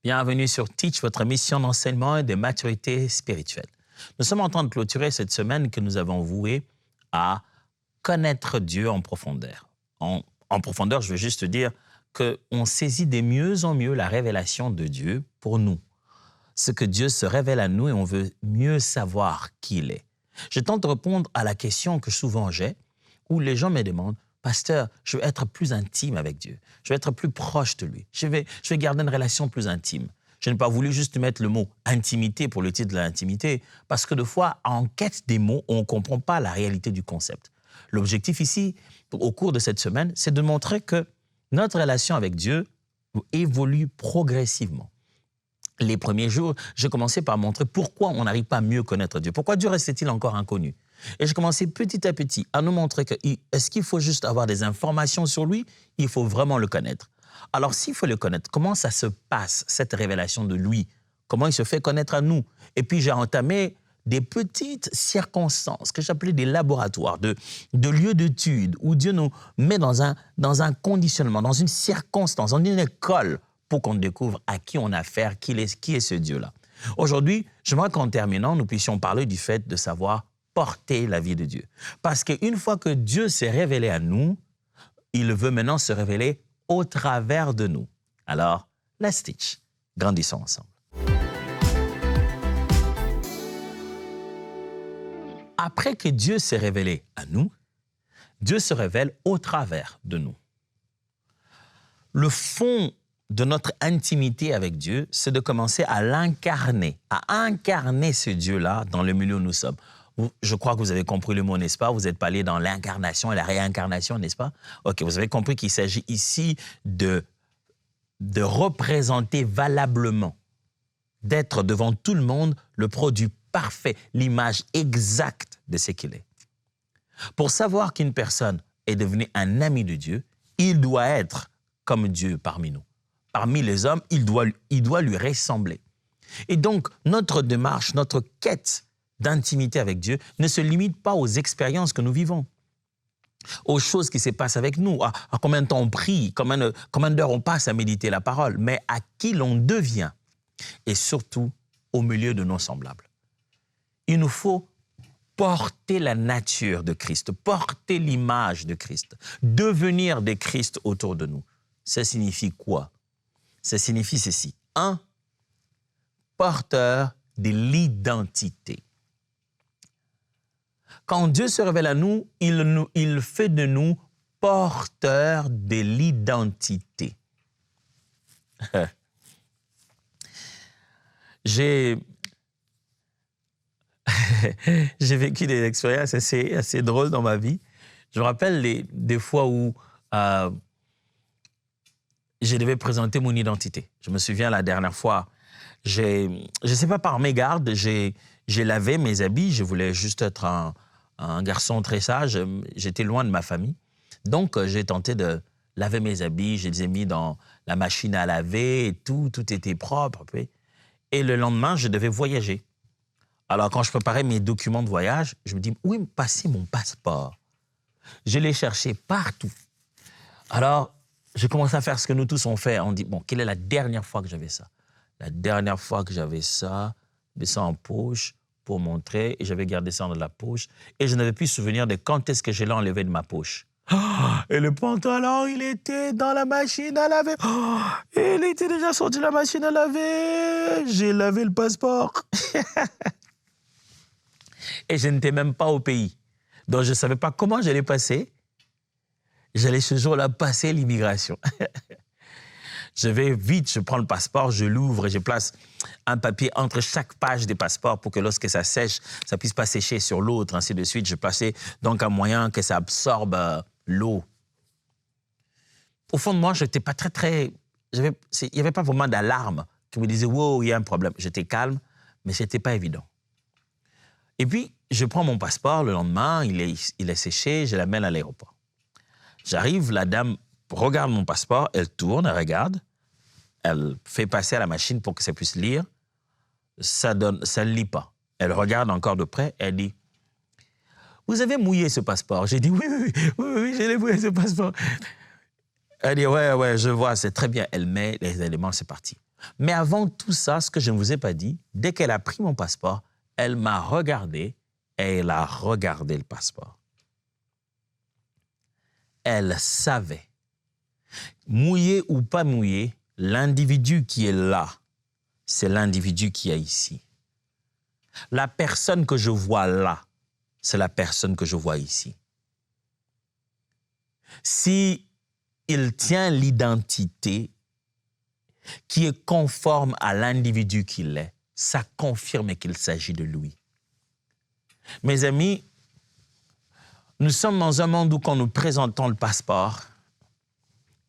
Bienvenue sur Teach, votre mission d'enseignement et de maturité spirituelle. Nous sommes en train de clôturer cette semaine que nous avons vouée à connaître Dieu en profondeur. En profondeur, je veux juste dire qu'on saisit de mieux en mieux la révélation de Dieu pour nous. Ce que Dieu se révèle à nous et on veut mieux savoir qui il est. Je tente de répondre à la question que souvent j'ai, où les gens me demandent « Pasteur, je veux être plus intime avec Dieu. Je veux être plus proche de lui. Je vais garder une relation plus intime. » Je n'ai pas voulu juste mettre le mot « intimité » pour le titre de l'intimité, parce que des fois, en quête des mots, on ne comprend pas la réalité du concept. L'objectif ici, au cours de cette semaine, c'est de montrer que notre relation avec Dieu évolue progressivement. Les premiers jours, j'ai commencé par montrer pourquoi on n'arrive pas à mieux connaître Dieu. Pourquoi Dieu restait-il encore inconnu? Et j'ai commencé petit à petit à nous montrer que est-ce qu'il faut juste avoir des informations sur lui? Il faut vraiment le connaître. Alors, s'il faut le connaître, comment ça se passe, cette révélation de lui? Comment il se fait connaître à nous? Et puis, j'ai entamé des petites circonstances que j'appelais des laboratoires, de lieux d'études où Dieu nous met dans un conditionnement, dans une circonstance, dans une école pour qu'on découvre à qui on a affaire, qui est ce Dieu-là. Aujourd'hui, j'aimerais qu'en terminant, nous puissions parler du fait de savoir porter la vie de Dieu. Parce qu'une fois que Dieu s'est révélé à nous, il veut maintenant se révéler au travers de nous. Alors, let's teach. Grandissons ensemble. Après que Dieu s'est révélé à nous, Dieu se révèle au travers de nous. Le fond de notre intimité avec Dieu, c'est de commencer à l'incarner, à incarner ce Dieu-là dans le milieu où nous sommes. Je crois que vous avez compris le mot, n'est-ce pas? Vous n'êtes pas allé dans l'incarnation et la réincarnation, n'est-ce pas? OK, vous avez compris qu'il s'agit ici de représenter valablement, d'être devant tout le monde le produit parfait, l'image exacte de ce qu'il est. Pour savoir qu'une personne est devenue un ami de Dieu, il doit être comme Dieu parmi nous. Parmi les hommes, il doit lui ressembler. Et donc, notre démarche, notre quête d'intimité avec Dieu ne se limite pas aux expériences que nous vivons, aux choses qui se passent avec nous, à combien de temps on prie, combien d'heures on passe à méditer la parole, mais à qui l'on devient et surtout au milieu de nos semblables. Il nous faut porter la nature de Christ, porter l'image de Christ, devenir des Christ autour de nous. Ça signifie quoi? Ça signifie ceci. 1. Porteur de l'identité. Quand Dieu se révèle à nous, il fait de nous porteurs de l'identité. J'ai vécu des expériences assez drôles dans ma vie. Je me rappelle des fois où je devais présenter mon identité. Je me souviens la dernière fois, je ne sais pas, par mégarde, j'ai lavé mes habits. Je voulais juste être un garçon très sage. J'étais loin de ma famille. Donc, j'ai tenté de laver mes habits. Je les ai mis dans la machine à laver et tout était propre. Et le lendemain, je devais voyager. Alors, quand je préparais mes documents de voyage, je me dis, où est passé mon passeport? Je l'ai cherché partout. Alors, j'ai commencé à faire ce que nous tous on fait. On dit, bon, quelle est la dernière fois que j'avais ça? La dernière fois que j'avais ça, je mets ça en poche pour montrer, et j'avais gardé ça dans la poche, et je n'avais plus souvenir de quand est-ce que je l'ai enlevé de ma poche. Et le pantalon, il était dans la machine à laver. Il était déjà sorti de la machine à laver. J'ai lavé le passeport. Et je n'étais même pas au pays. Donc, je ne savais pas comment j'allais passer. J'allais ce jour-là passer l'immigration. Je vais vite, je prends le passeport, je l'ouvre et je place un papier entre chaque page des passeports pour que lorsque ça sèche, ça ne puisse pas sécher sur l'autre, ainsi de suite. Je plaçais donc un moyen que ça absorbe l'eau. Au fond de moi, je n'étais pas très... Il n'y avait pas vraiment d'alarme qui me disait « Wow, il y a un problème ». J'étais calme, mais ce n'était pas évident. Et puis, je prends mon passeport le lendemain, il est séché, je l'amène à l'aéroport. J'arrive, la dame regarde mon passeport, elle tourne, elle regarde, elle fait passer à la machine pour que ça puisse lire. Ça ne lit pas. Elle regarde encore de près, elle dit « Vous avez mouillé ce passeport ?» J'ai dit « Oui, je l'ai mouillé ce passeport. » Elle dit « Ouais, je vois, c'est très bien. » Elle met les éléments, c'est parti. Mais avant tout ça, ce que je ne vous ai pas dit, dès qu'elle a pris mon passeport, elle m'a regardé et elle a regardé le passeport. Elle savait, mouillé ou pas mouillé, l'individu qui est là, c'est l'individu qui est ici. La personne que je vois là, c'est la personne que je vois ici. Si il tient l'identité qui est conforme à l'individu qu'il est, ça confirme qu'il s'agit de lui. Mes amis, nous sommes dans un monde où quand nous présentons le passeport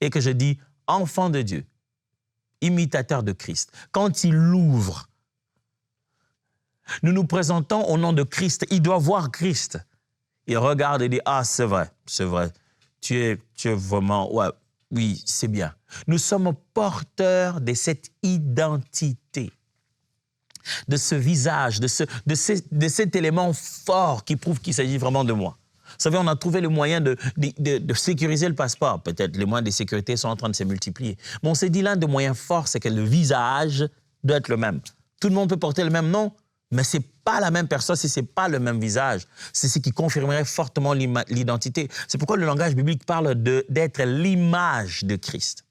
et que je dis « enfant de Dieu », imitateur de Christ, quand il l'ouvre, nous nous présentons au nom de Christ. Il doit voir Christ. Il regarde et dit « ah, c'est vrai, tu es vraiment, ouais, oui, c'est bien ». Nous sommes porteurs de cette identité, de ce visage, de cet élément fort qui prouve qu'il s'agit vraiment de moi. Vous savez, on a trouvé le moyen de sécuriser le passeport. Peut-être les moyens de sécurité sont en train de se multiplier. Mais on s'est dit l'un des moyens forts, c'est que le visage doit être le même. Tout le monde peut porter le même nom, mais ce n'est pas la même personne si ce n'est pas le même visage. C'est ce qui confirmerait fortement l'identité. C'est pourquoi le langage biblique parle d'être l'image de Christ.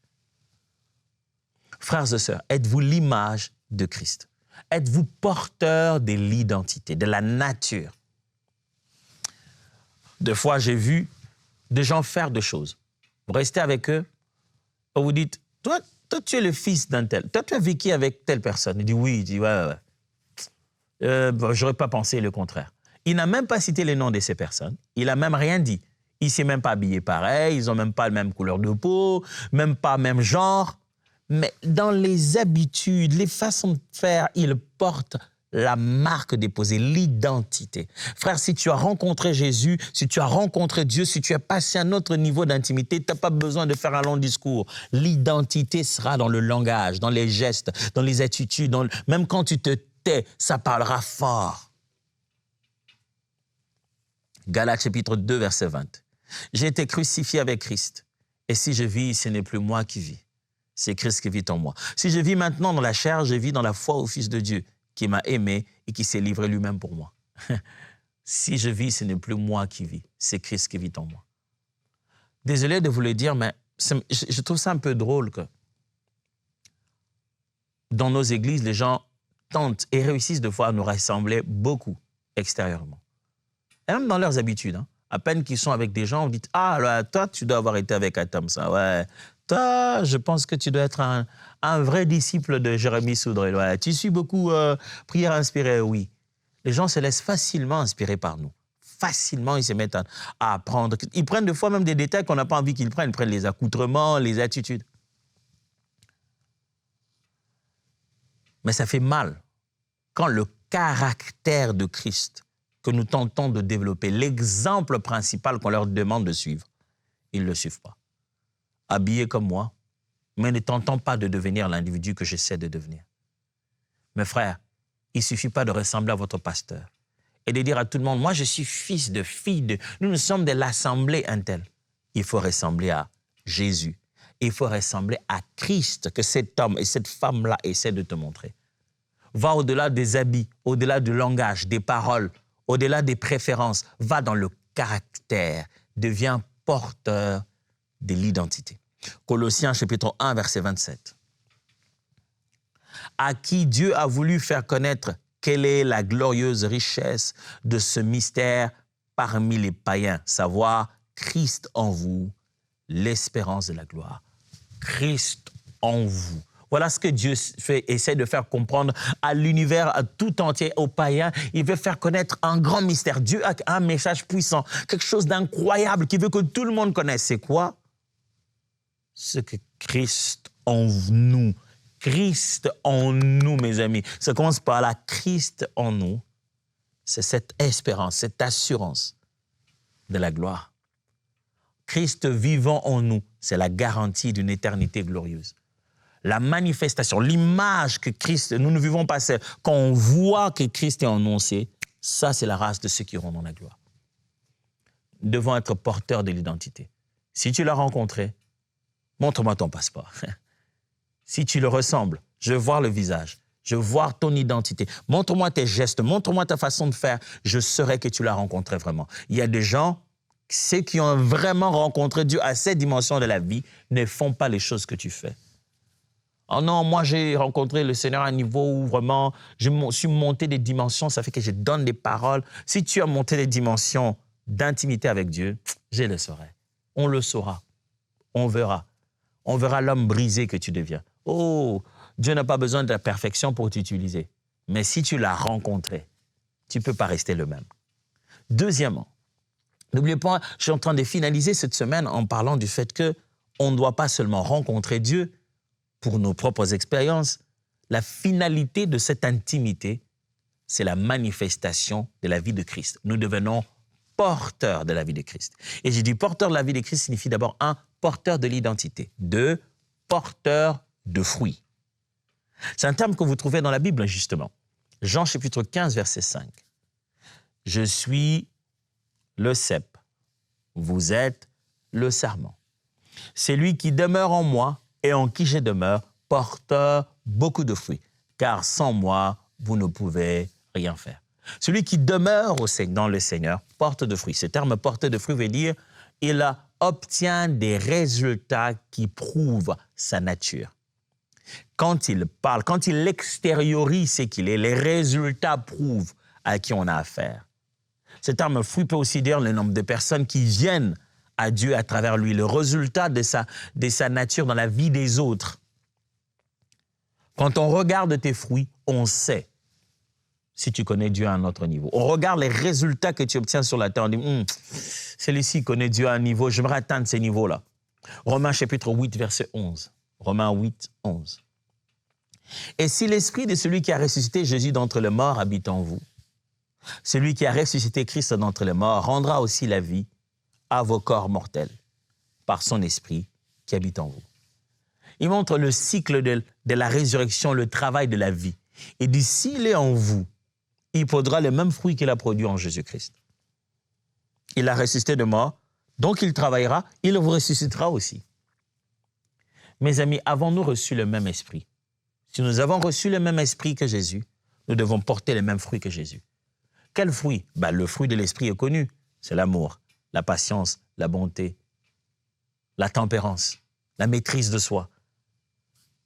Frères et sœurs, êtes-vous l'image de Christ? Êtes-vous porteur de l'identité, de la nature? Des fois, j'ai vu des gens faire des choses. Vous restez avec eux, vous vous dites, toi, tu es le fils d'un tel. Toi, tu as vécu avec telle personne. Il dit oui, il dit ouais. J'aurais pas pensé le contraire. Il n'a même pas cité les noms de ces personnes. Il n'a même rien dit. Il ne s'est même pas habillé pareil, ils n'ont même pas la même couleur de peau, même pas le même genre. Mais dans les habitudes, les façons de faire, il porte la marque déposée, l'identité. Frère, si tu as rencontré Jésus, si tu as rencontré Dieu, si tu as passé un autre niveau d'intimité, tu n'as pas besoin de faire un long discours. L'identité sera dans le langage, dans les gestes, dans les attitudes, même quand tu te tais, ça parlera fort. Galates chapitre 2, verset 20. J'ai été crucifié avec Christ, et si je vis, ce n'est plus moi qui vis. C'est Christ qui vit en moi. Si je vis maintenant dans la chair, je vis dans la foi au Fils de Dieu, qui m'a aimé et qui s'est livré lui-même pour moi. Si je vis, ce n'est plus moi qui vis, c'est Christ qui vit en moi. Désolé de vous le dire, mais je trouve ça un peu drôle que dans nos églises, les gens tentent et réussissent de fois à nous rassembler beaucoup extérieurement. Et même dans leurs habitudes. Hein. À peine qu'ils sont avec des gens, on dit « Ah, là, toi, tu dois avoir été avec Atam, ça, ouais. Toi, je pense que tu dois être un vrai disciple de Jérémie Soudrel. Ouais. Tu suis beaucoup prière inspirée, oui. » Les gens se laissent facilement inspirer par nous. Facilement, ils se mettent à apprendre. Ils prennent des fois même des détails qu'on n'a pas envie qu'ils prennent. Ils prennent les accoutrements, les attitudes. Mais ça fait mal quand le caractère de Christ que nous tentons de développer, l'exemple principal qu'on leur demande de suivre, ils ne le suivent pas. Habillés comme moi, mais ne tentant pas de devenir l'individu que j'essaie de devenir. Mes frères, il ne suffit pas de ressembler à votre pasteur et de dire à tout le monde, moi je suis fils de fille de... Nous sommes de l'assemblée Intel. Il faut ressembler à Jésus. Il faut ressembler à Christ que cet homme et cette femme-là essaient de te montrer. Va au-delà des habits, au-delà du langage, des paroles, au-delà des préférences. Va dans le caractère. Deviens porteur de l'identité. Colossiens chapitre 1, verset 27. À qui Dieu a voulu faire connaître quelle est la glorieuse richesse de ce mystère parmi les païens, savoir Christ en vous, l'espérance de la gloire. Christ en vous. Voilà ce que Dieu essaie de faire comprendre à l'univers, à tout entier, aux païens. Il veut faire connaître un grand mystère. Dieu a un message puissant, quelque chose d'incroyable qu'il veut que tout le monde connaisse. C'est quoi? Ce que Christ en nous. Christ en nous, mes amis. Ça commence par là. Christ en nous. C'est cette espérance, cette assurance de la gloire. Christ vivant en nous, c'est la garantie d'une éternité glorieuse. La manifestation, l'image que Christ, nous ne vivons pas seul. Quand on voit que Christ est annoncé, ça c'est la race de ceux qui auront dans la gloire. Nous devons être porteurs de l'identité. Si tu l'as rencontré, montre-moi ton passeport. Si tu le ressembles, je veux voir le visage. Je veux voir ton identité. Montre-moi tes gestes, montre-moi ta façon de faire. Je saurai que tu l'as rencontré vraiment. Il y a des gens, ceux qui ont vraiment rencontré Dieu à cette dimension de la vie, ne font pas les choses que tu fais. Oh non, moi j'ai rencontré le Seigneur à un niveau où vraiment je suis monté des dimensions, ça fait que je donne des paroles. Si tu as monté des dimensions d'intimité avec Dieu, je le saurai. On le saura. On verra. On verra l'homme brisé que tu deviens. Oh, Dieu n'a pas besoin de la perfection pour t'utiliser. Mais si tu l'as rencontré, tu ne peux pas rester le même. Deuxièmement, n'oubliez pas, je suis en train de finaliser cette semaine en parlant du fait qu'on ne doit pas seulement rencontrer Dieu pour nos propres expériences. La finalité de cette intimité, c'est la manifestation de la vie de Christ. Nous devenons porteurs de la vie de Christ. Et j'ai dit porteur de la vie de Christ signifie d'abord un, porteur de l'identité. Deux, porteur de fruits. C'est un terme que vous trouvez dans la Bible, justement. Jean chapitre 15, verset 5. Je suis le cep, vous êtes le sarment. Celui qui demeure en moi et en qui je demeure porte beaucoup de fruits, car sans moi, vous ne pouvez rien faire. Celui qui demeure dans le Seigneur porte de fruits. Ce terme porter de fruits veut dire il obtient des résultats qui prouvent sa nature. Quand il parle, quand il extériorise ce qu'il est, les résultats prouvent à qui on a affaire. Ce terme fruit peut aussi dire le nombre de personnes qui viennent à Dieu à travers lui, le résultat de sa nature dans la vie des autres. Quand on regarde tes fruits, on sait si tu connais Dieu à un autre niveau. On regarde les résultats que tu obtiens sur la terre, on dit celui-ci connaît Dieu à un niveau, j'aimerais atteindre ces niveaux-là. Romains chapitre 8, verset 11. Romains 8, 11. Et si l'esprit de celui qui a ressuscité Jésus d'entre les morts habite en vous, celui qui a ressuscité Christ d'entre les morts rendra aussi la vie à vos corps mortels par son esprit qui habite en vous. Il montre le cycle de la résurrection, le travail de la vie. Et dit, s'il est en vous, il produira les mêmes fruits qu'il a produits en Jésus-Christ. Il a ressuscité de mort, donc il travaillera, il vous ressuscitera aussi. Mes amis, avons-nous reçu le même esprit? Si nous avons reçu le même esprit que Jésus, nous devons porter les mêmes fruits que Jésus. Quel fruit? Le fruit de l'esprit est connu. C'est l'amour, la patience, la bonté, la tempérance, la maîtrise de soi.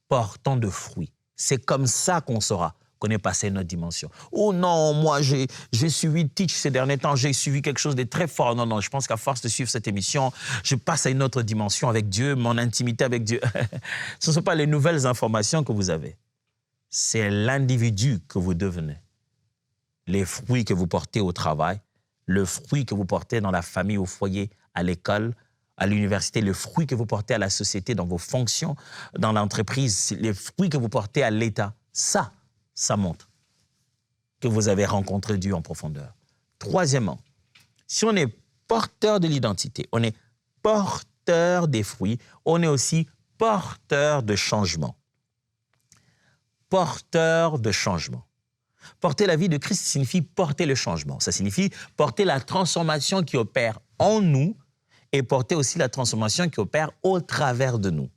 Portons de fruits. C'est comme ça qu'on saura qu'on est passé à une autre dimension. Oh non, moi j'ai suivi Teach ces derniers temps, j'ai suivi quelque chose de très fort. Non, je pense qu'à force de suivre cette émission, je passe à une autre dimension avec Dieu, mon intimité avec Dieu. Ce ne sont pas les nouvelles informations que vous avez. C'est l'individu que vous devenez. Les fruits que vous portez au travail, le fruit que vous portez dans la famille, au foyer, à l'école, à l'université, le fruit que vous portez à la société, dans vos fonctions, dans l'entreprise, les fruits que vous portez à l'État, ça montre que vous avez rencontré Dieu en profondeur. Troisièmement, si on est porteur de l'identité, on est porteur des fruits, on est aussi porteur de changement. Porteur de changement. Porter la vie de Christ signifie porter le changement. Ça signifie porter la transformation qui opère en nous et porter aussi la transformation qui opère au travers de nous.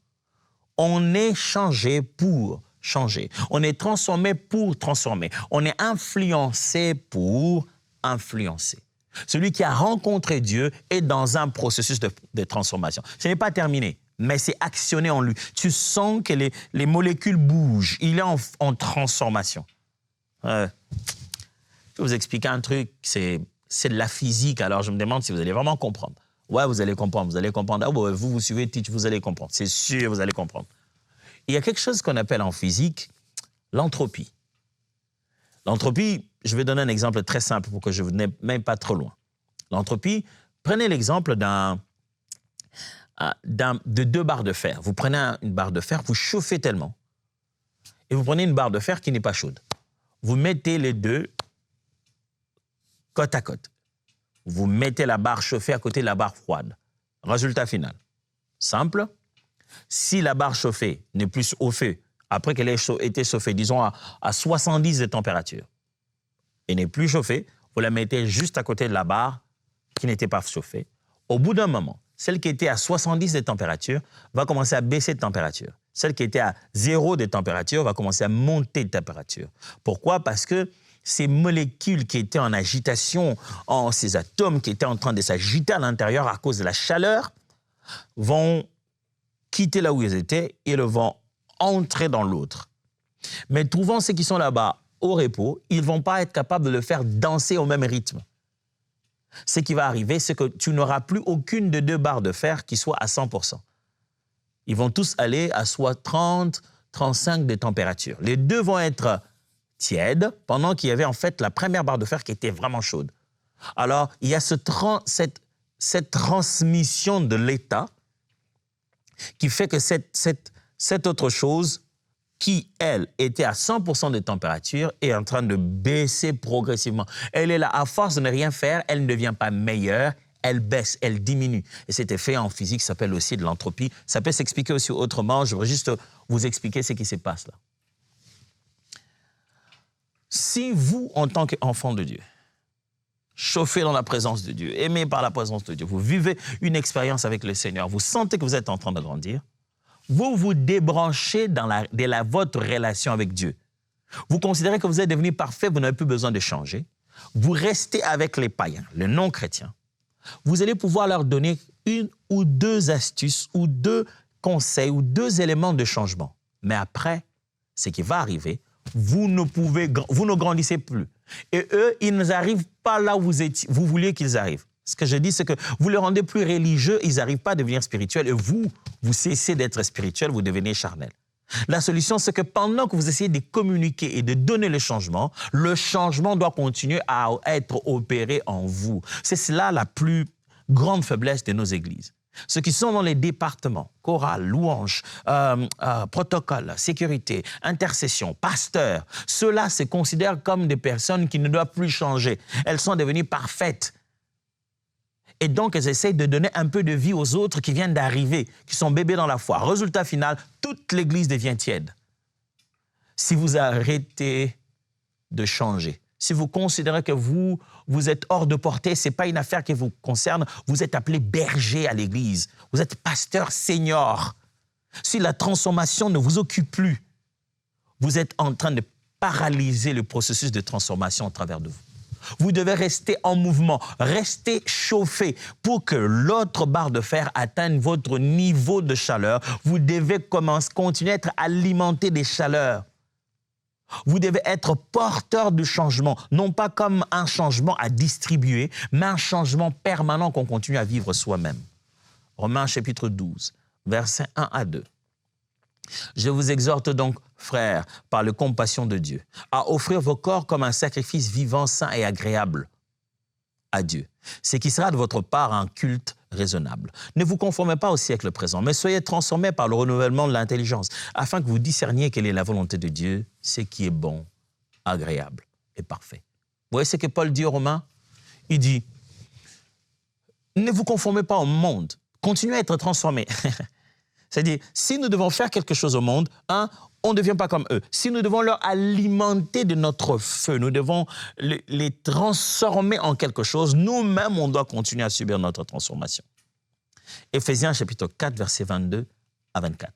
On est changé pour changer. On est transformé pour transformer. On est influencé pour influencer. Celui qui a rencontré Dieu est dans un processus de transformation. Ce n'est pas terminé, mais c'est actionné en lui. Tu sens que les molécules bougent. Il est en transformation. Je vais vous expliquer un truc, c'est de la physique, alors je me demande si vous allez vraiment comprendre. Ouais, vous allez comprendre. Ah, ouais, vous suivez Teach, vous allez comprendre. C'est sûr, vous allez comprendre. Il y a quelque chose qu'on appelle en physique l'entropie. L'entropie, je vais donner un exemple très simple pour que je n'aille même pas trop loin. L'entropie, prenez l'exemple de 2 barres de fer. Vous prenez une barre de fer, vous chauffez tellement, et vous prenez une barre de fer qui n'est pas chaude. Vous mettez les deux côte à côte. Vous mettez la barre chauffée à côté de la barre froide. Résultat final. Simple. Si la barre chauffée n'est plus au feu, après qu'elle ait été chauffée, disons à 70 de température, et n'est plus chauffée, vous la mettez juste à côté de la barre qui n'était pas chauffée. Au bout d'un moment, celle qui était à 70 de température va commencer à baisser de température. celle qui était à 0 de température va commencer à monter de température. Pourquoi? Parce que ces molécules qui étaient en agitation, ces atomes qui étaient en train de s'agiter à l'intérieur à cause de la chaleur, vont quitter là où ils étaient et vont entrer dans l'autre. Mais trouvant ceux qui sont là-bas au repos, ils ne vont pas être capables de le faire danser au même rythme. Ce qui va arriver, c'est que tu n'auras plus aucune de deux barres de fer qui soit à 100%. Ils vont tous aller à soit 30, 35 de température. Les deux vont être tièdes, pendant qu'il y avait en fait la première barre de fer qui était vraiment chaude. Alors, il y a cette transmission de l'état qui fait que cette autre chose qui, elle, était à 100% de température, est en train de baisser progressivement. Elle est là, à force de ne rien faire, elle ne devient pas meilleure, elle baisse, elle diminue. Et cet effet en physique s'appelle aussi de l'entropie. Ça peut s'expliquer aussi autrement. Je voudrais juste vous expliquer ce qui se passe là. Si vous, en tant qu'enfant de Dieu, chauffé dans la présence de Dieu, aimé par la présence de Dieu, vous vivez une expérience avec le Seigneur, vous sentez que vous êtes en train de grandir, vous vous débranchez de votre relation avec Dieu. Vous considérez que vous êtes devenu parfait, vous n'avez plus besoin de changer. Vous restez avec les païens, les non-chrétiens. Vous allez pouvoir leur donner une ou deux astuces ou deux conseils ou deux éléments de changement. Mais après, ce qui va arriver, vous ne grandissez plus. Et eux, ils n'arrivent pas là où vous vouliez qu'ils arrivent. Ce que je dis, c'est que vous les rendez plus religieux, ils n'arrivent pas à devenir spirituels. Et vous cessez d'être spirituel, vous devenez charnel. La solution, c'est que pendant que vous essayez de communiquer et de donner le changement doit continuer à être opéré en vous. C'est cela la plus grande faiblesse de nos églises. Ceux qui sont dans les départements, chorale, louange, protocole, sécurité, intercession, pasteur, ceux-là se considèrent comme des personnes qui ne doivent plus changer. Elles sont devenues parfaites. Et donc, elles essayent de donner un peu de vie aux autres qui viennent d'arriver, qui sont bébés dans la foi. Résultat final, toute l'Église devient tiède. Si vous arrêtez de changer, si vous considérez que vous êtes hors de portée, ce n'est pas une affaire qui vous concerne, vous êtes appelé berger à l'Église, vous êtes pasteur senior. Si la transformation ne vous occupe plus, vous êtes en train de paralyser le processus de transformation au travers de vous. Vous devez rester en mouvement, rester chauffé pour que l'autre barre de fer atteigne votre niveau de chaleur. Vous devez continuer à être alimenté des chaleurs. Vous devez être porteur du changement, non pas comme un changement à distribuer, mais un changement permanent qu'on continue à vivre soi-même. Romains chapitre 12, versets 1 à 2. Je vous exhorte donc, frères, par la compassion de Dieu, à offrir vos corps comme un sacrifice vivant, saint et agréable à Dieu, ce qui sera de votre part un culte raisonnable. Ne vous conformez pas au siècle présent, mais soyez transformés par le renouvellement de l'intelligence, afin que vous discerniez quelle est la volonté de Dieu, ce qui est bon, agréable et parfait. Vous voyez ce que Paul dit aux Romains? Il dit, ne vous conformez pas au monde, continuez à être transformés. C'est-à-dire, si nous devons faire quelque chose au monde, on ne devient pas comme eux. Si nous devons leur alimenter de notre feu, nous devons les transformer en quelque chose, nous-mêmes, on doit continuer à subir notre transformation. Éphésiens chapitre 4, versets 22 à 24.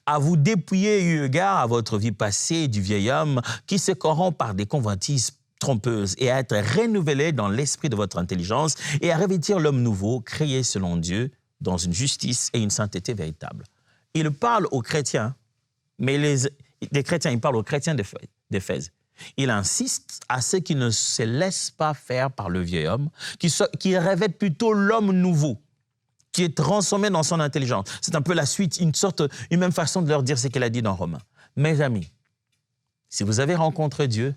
À vous dépouiller eu égard à votre vie passée du vieil homme qui se corrompt par des convoitises trompeuses et à être renouvelé dans l'esprit de votre intelligence et à revêtir l'homme nouveau, créé selon Dieu, dans une justice et une sainteté véritable. Il parle aux chrétiens, mais les chrétiens, il parle aux chrétiens d'Éphèse. Il insiste à ceux qui ne se laissent pas faire par le vieil homme, qui revêtent plutôt l'homme nouveau, qui est transformé dans son intelligence. C'est un peu la suite, une même façon de leur dire ce qu'il a dit dans Romains. Mes amis, si vous avez rencontré Dieu,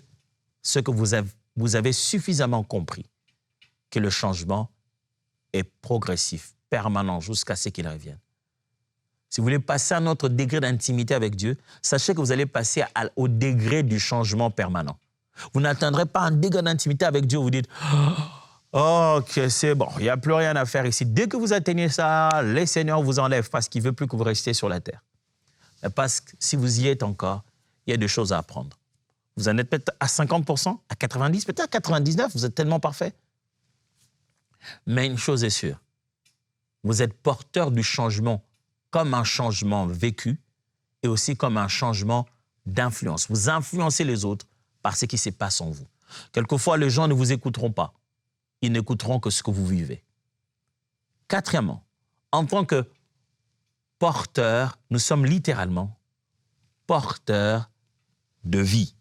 ce que vous avez suffisamment compris, que le changement est progressif, permanent, jusqu'à ce qu'il revienne. Si vous voulez passer à un autre degré d'intimité avec Dieu, sachez que vous allez passer au degré du changement permanent. Vous n'atteindrez pas un degré d'intimité avec Dieu où vous dites « Ok, c'est bon, il n'y a plus rien à faire ici. » Dès que vous atteignez ça, le Seigneur vous enlève parce qu'il ne veut plus que vous restiez sur la terre. Mais parce que si vous y êtes encore, il y a des choses à apprendre. Vous en êtes peut-être à 50%, à 90%, peut-être à 99%, vous êtes tellement parfait. Mais une chose est sûre, vous êtes porteur du changement comme un changement vécu et aussi comme un changement d'influence. Vous influencez les autres par ce qui se passe en vous. Quelquefois, les gens ne vous écouteront pas. Ils n'écouteront que ce que vous vivez. Quatrièmement, en tant que porteurs, nous sommes littéralement porteurs de vie.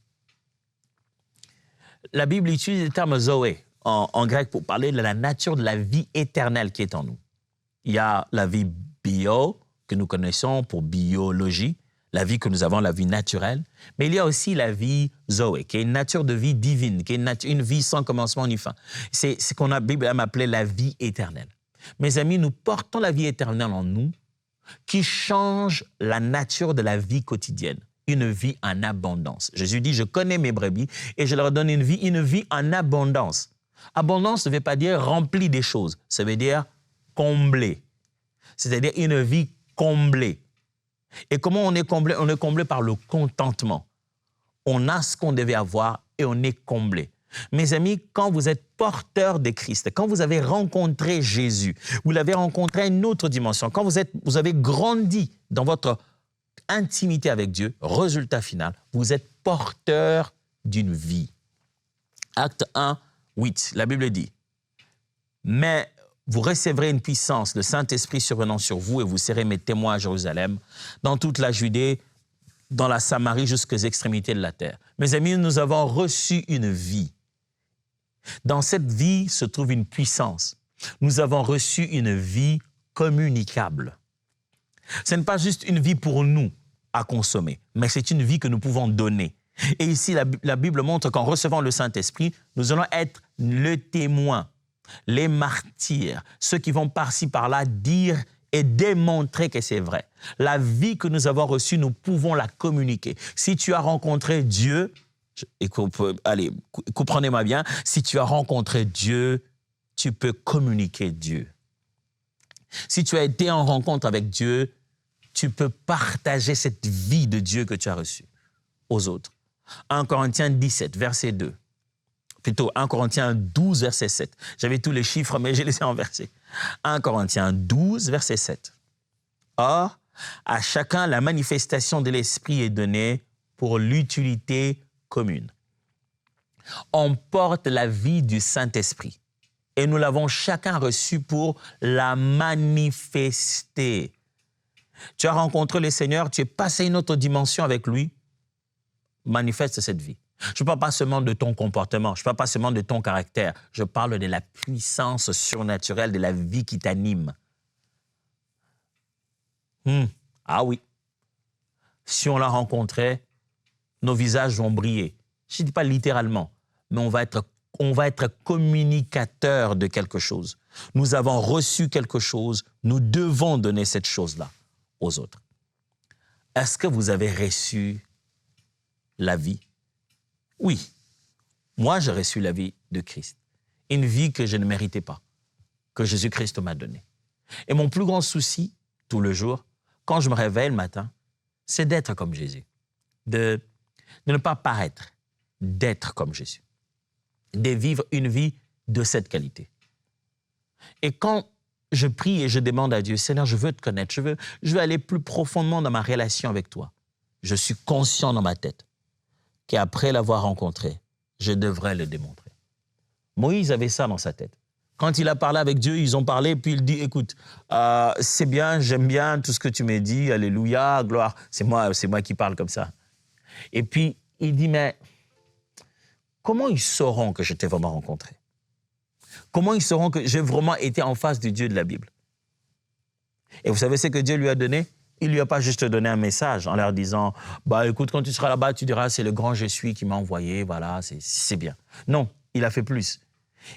La Bible utilise le terme Zoé en grec pour parler de la nature de la vie éternelle qui est en nous. Il y a la vie bio que nous connaissons pour biologie, la vie que nous avons, la vie naturelle, mais il y a aussi la vie Zoé, qui est une nature de vie divine, qui est une vie sans commencement ni fin. C'est ce qu'on a, la Bible a appelé la vie éternelle. Mes amis, nous portons la vie éternelle en nous qui change la nature de la vie quotidienne, une vie en abondance. Jésus dit, je connais mes brebis et je leur donne une vie en abondance. Abondance ne veut pas dire rempli des choses, ça veut dire comblé, c'est-à-dire une vie comblée. Et comment on est comblé? On est comblé par le contentement. On a ce qu'on devait avoir et on est comblé. Mes amis, quand vous êtes porteur de Christ, quand vous avez rencontré Jésus, vous l'avez rencontré à une autre dimension, quand vous avez grandi dans votre intimité avec Dieu, résultat final, vous êtes porteur d'une vie. Acte 1, 8, la Bible dit, « Mais vous recevrez une puissance, le Saint-Esprit survenant sur vous, et vous serez mes témoins à Jérusalem, dans toute la Judée, dans la Samarie, jusqu'aux extrémités de la terre. » Mes amis, nous avons reçu une vie. Dans cette vie se trouve une puissance. Nous avons reçu une vie communicable. Ce n'est pas juste une vie pour nous à consommer, mais c'est une vie que nous pouvons donner. Et ici, la Bible montre qu'en recevant le Saint-Esprit, nous allons être le témoin, les martyrs, ceux qui vont par-ci, par-là dire et démontrer que c'est vrai. La vie que nous avons reçue, nous pouvons la communiquer. Si tu as rencontré Dieu, allez, comprenez-moi bien, si tu as rencontré Dieu, tu peux communiquer Dieu. Si tu as été en rencontre avec Dieu, tu peux partager cette vie de Dieu que tu as reçue aux autres. 1 Corinthiens 17, verset 2. Plutôt 1 Corinthiens 12, verset 7. J'avais tous les chiffres, mais j'ai laissé en verset. 1 Corinthiens 12, verset 7. Or, à chacun, la manifestation de l'Esprit est donnée pour l'utilité commune. On porte la vie du Saint-Esprit et nous l'avons chacun reçu pour la manifester. Tu as rencontré le Seigneur, tu es passé à une autre dimension avec lui, manifeste cette vie. Je ne parle pas seulement de ton comportement, je ne parle pas seulement de ton caractère, je parle de la puissance surnaturelle de la vie qui t'anime. Ah oui, si on l'a rencontré, nos visages vont briller. Je ne dis pas littéralement, mais on va être communicateur de quelque chose. Nous avons reçu quelque chose, nous devons donner cette chose-là aux autres. Est-ce que vous avez reçu la vie? Oui, moi j'ai reçu la vie de Christ. Une vie que je ne méritais pas, que Jésus-Christ m'a donnée. Et mon plus grand souci, tout le jour, quand je me réveille le matin, c'est d'être comme Jésus. De ne pas paraître, d'être comme Jésus. De vivre une vie de cette qualité. Et quand je prie et je demande à Dieu, Seigneur, je veux te connaître, je veux aller plus profondément dans ma relation avec toi, je suis conscient dans ma tête qu'après l'avoir rencontré, je devrais le démontrer. Moïse avait ça dans sa tête. Quand il a parlé avec Dieu, ils ont parlé, puis il dit, écoute, c'est bien, j'aime bien tout ce que tu m'as dit, alléluia, gloire, c'est moi qui parle comme ça. Et puis, il dit, mais comment ils sauront que je t'ai vraiment rencontré? Comment ils sauront que j'ai vraiment été en face du Dieu de la Bible? Et vous savez ce que Dieu lui a donné? Il ne lui a pas juste donné un message en leur disant, bah écoute, quand tu seras là-bas, tu diras, c'est le grand je suis qui m'a envoyé, voilà, c'est bien. Non, il a fait plus.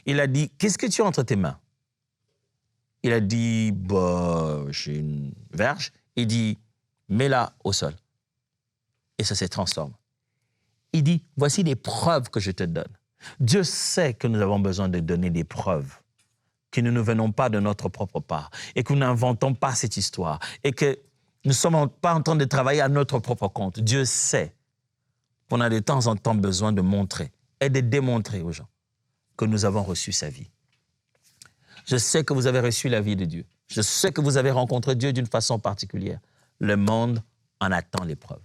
Il a dit, qu'est-ce que tu as entre tes mains? Il a dit, bah, j'ai une verge. Il dit, mets-la au sol. Et ça se transforme. Il dit, voici les preuves que je te donne. Dieu sait que nous avons besoin de donner des preuves, que nous ne venons pas de notre propre part et que nous n'inventons pas cette histoire et que nous ne sommes pas en train de travailler à notre propre compte. Dieu sait qu'on a de temps en temps besoin de montrer et de démontrer aux gens que nous avons reçu sa vie. Je sais que vous avez reçu la vie de Dieu. Je sais que vous avez rencontré Dieu d'une façon particulière. Le monde en attend l'épreuve.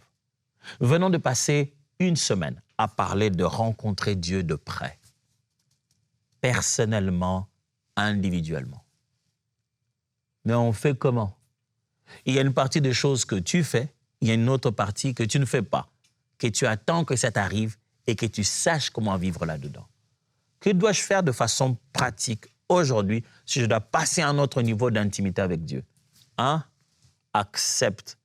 Venons de passer une semaine à parler de rencontrer Dieu de près, personnellement, individuellement. Mais on fait comment? Il y a une partie des choses que tu fais, il y a une autre partie que tu ne fais pas, que tu attends que ça t'arrive et que tu saches comment vivre là-dedans. Que dois-je faire de façon pratique aujourd'hui si je dois passer à un autre niveau d'intimité avec Dieu? 1. Accepte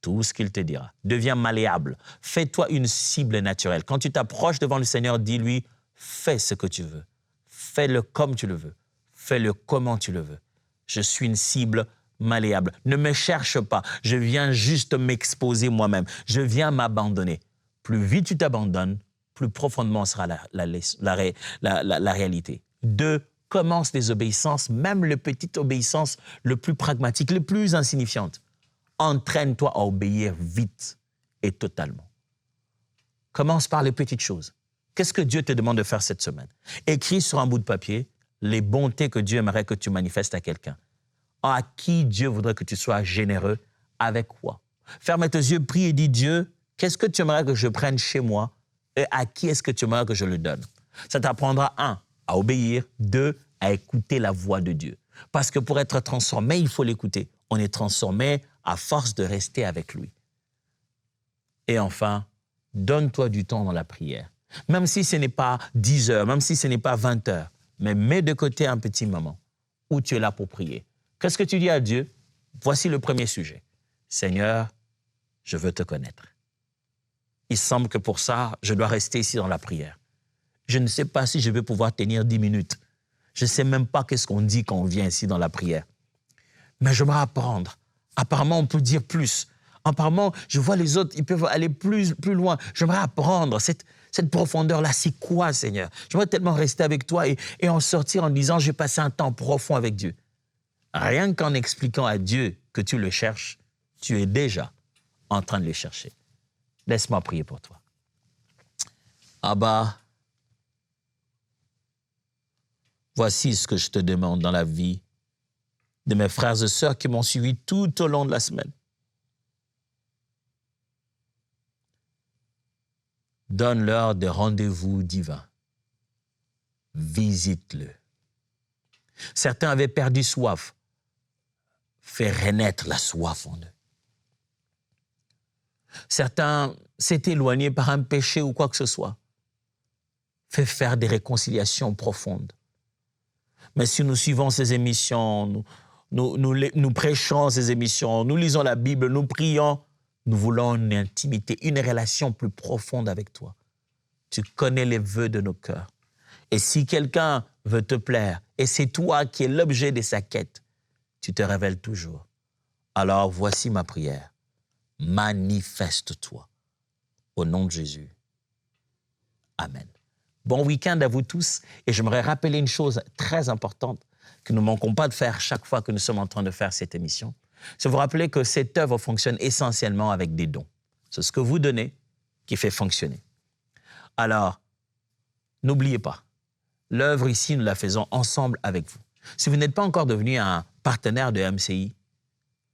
tout ce qu'il te dira. Deviens malléable. Fais-toi une cible naturelle. Quand tu t'approches devant le Seigneur, dis-lui, fais ce que tu veux. Fais-le comme tu le veux. Fais-le comment tu le veux. Je suis une cible malléable. Ne me cherche pas. Je viens juste m'exposer moi-même. Je viens m'abandonner. Plus vite tu t'abandonnes, plus profondément sera la réalité. 2. Commence des obéissances, même les petites obéissances, le plus pragmatique, les plus insignifiantes. Entraîne-toi à obéir vite et totalement. Commence par les petites choses. Qu'est-ce que Dieu te demande de faire cette semaine? Écris sur un bout de papier les bontés que Dieu aimerait que tu manifestes à quelqu'un. À qui Dieu voudrait que tu sois généreux, avec quoi? Ferme tes yeux, prie et dis, Dieu, qu'est-ce que tu aimerais que je prenne chez moi et à qui est-ce que tu aimerais que je le donne? Ça t'apprendra, 1, à obéir, 2, à écouter la voix de Dieu. Parce que pour être transformé, il faut l'écouter. On est transformé à force de rester avec lui. Et enfin, donne-toi du temps dans la prière. Même si ce n'est pas 10 heures, même si ce n'est pas 20 heures, mais mets de côté un petit moment où tu es là pour prier. Qu'est-ce que tu dis à Dieu? Voici le premier sujet. Seigneur, je veux te connaître. Il semble que pour ça, je dois rester ici dans la prière. Je ne sais pas si je vais pouvoir tenir 10 minutes. Je ne sais même pas qu'est-ce qu'on dit quand on vient ici dans la prière. Mais j'aimerais apprendre. Apparemment, on peut dire plus. Apparemment, je vois les autres, ils peuvent aller plus loin. J'aimerais apprendre cette profondeur-là. C'est quoi, Seigneur? J'aimerais tellement rester avec toi et en sortir en disant, j'ai passé un temps profond avec Dieu. Rien qu'en expliquant à Dieu que tu le cherches, tu es déjà en train de le chercher. Laisse-moi prier pour toi. Abba, voici ce que je te demande dans la vie de mes frères et sœurs qui m'ont suivi tout au long de la semaine. Donne-leur des rendez-vous divins. Visite-le. Certains avaient perdu soif. Fais renaître la soif en eux. Certains s'étaient éloignés par un péché ou quoi que ce soit. Fais faire des réconciliations profondes. Mais si nous suivons ces émissions, nous prêchons ces émissions, nous lisons la Bible, nous prions, nous voulons une intimité, une relation plus profonde avec toi. Tu connais les vœux de nos cœurs. Et si quelqu'un veut te plaire, et c'est toi qui es l'objet de sa quête, tu te révèles toujours. Alors voici ma prière. Manifeste-toi. Au nom de Jésus. Amen. Bon week-end à vous tous. Et j'aimerais rappeler une chose très importante que nous ne manquons pas de faire chaque fois que nous sommes en train de faire cette émission. C'est vous rappeler que cette œuvre fonctionne essentiellement avec des dons. C'est ce que vous donnez qui fait fonctionner. Alors, n'oubliez pas, l'œuvre ici, nous la faisons ensemble avec vous. Si vous n'êtes pas encore devenu un partenaire de MCI,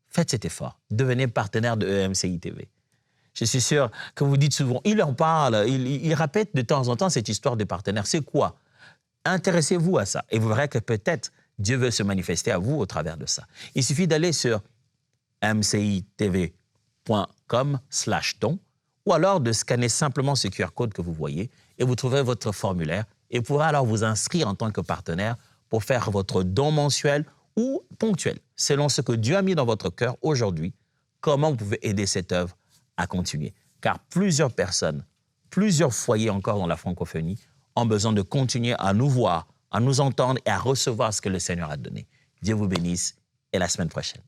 faites cet effort. Devenez partenaire de EMCI TV. Je suis sûr que vous dites souvent, il en parle, il répète de temps en temps cette histoire de partenaire. C'est quoi? Intéressez-vous à ça et vous verrez que peut-être Dieu veut se manifester à vous au travers de ça. Il suffit d'aller sur mcitv.com/don ou alors de scanner simplement ce QR code que vous voyez et vous trouverez votre formulaire et vous pourrez alors vous inscrire en tant que partenaire pour faire votre don mensuel ou ponctuel, selon ce que Dieu a mis dans votre cœur aujourd'hui, comment vous pouvez aider cette œuvre à continuer. Car plusieurs personnes, plusieurs foyers encore dans la francophonie ont besoin de continuer à nous voir, à nous entendre et à recevoir ce que le Seigneur a donné. Dieu vous bénisse et à la semaine prochaine.